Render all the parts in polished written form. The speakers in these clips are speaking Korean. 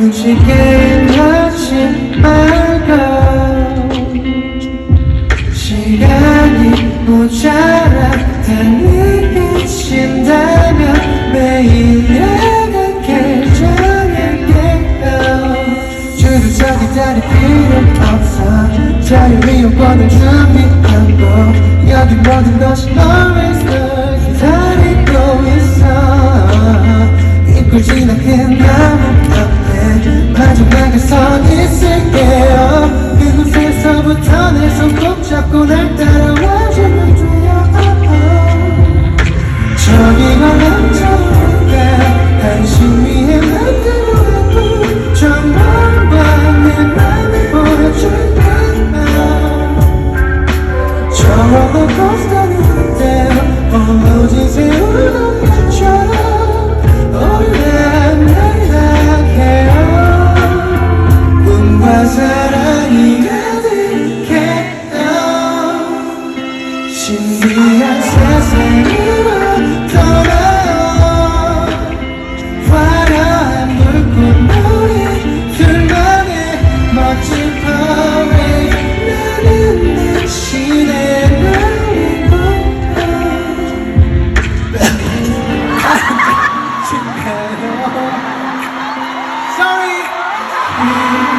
눈치게 하지 말고 시간이 모자라 다 느껴진다면 매일 야간 결정할게요 주저서 기다릴 필요 없어 자유의 영권을 준비하고 여기 모든 것이 always 널 기다리고 있어 입고 지나간 나무 앞에 마지막에 서 있을게요 그곳에서부터 내 손 꼭 잡고 날 따라와주면 돼요 저기 걸린 저가 당신 위해 만들어왔고 정말 내 맘을 보여줄게요 저 롤러코스터인데 오로지 세우는 것처럼 오래 날아가요 꿈과 사랑이 가득해요 신비한 세상으로 떠나요 화려한 불꽃놀이 둘만의 멋진 parade 나는 당신의 날이고 Sorry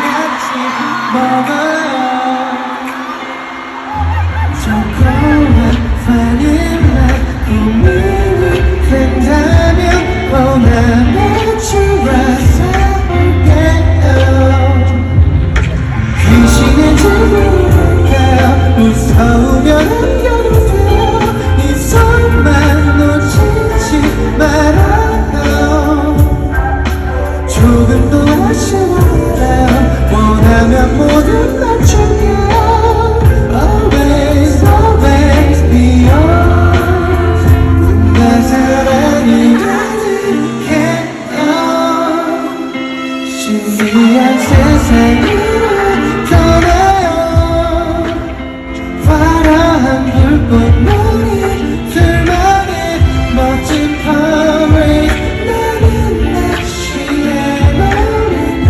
같이 먹어요 초콜릿 바닐라 고민이 된다면 원하는 추라서 올게요 귀신의 집일까요 무서우면 안겨도 돼요 이 손만 놓치지 말아요 조금 더 아쉬워요 원하면 모두 맞출게요 Always, always be yours 꿈과 사랑이 가득해요 신비한 세상으로 떠나요 화려한 불꽃놀이 둘만의 멋진 parade 나는 당신의 놀이고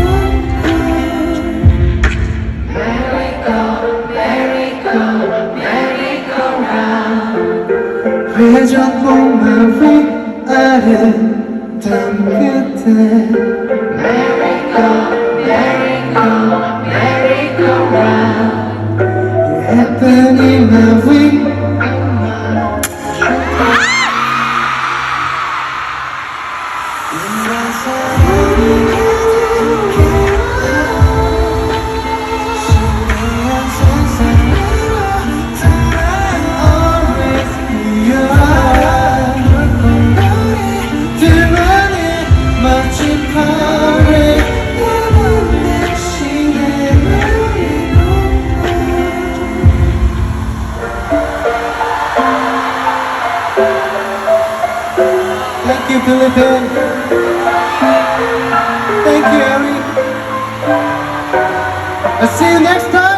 회전목마 위아래 닿은 끝에 예쁜 이마 위 Thank you, Philippines. Thank you, Harry. I'll see you next time.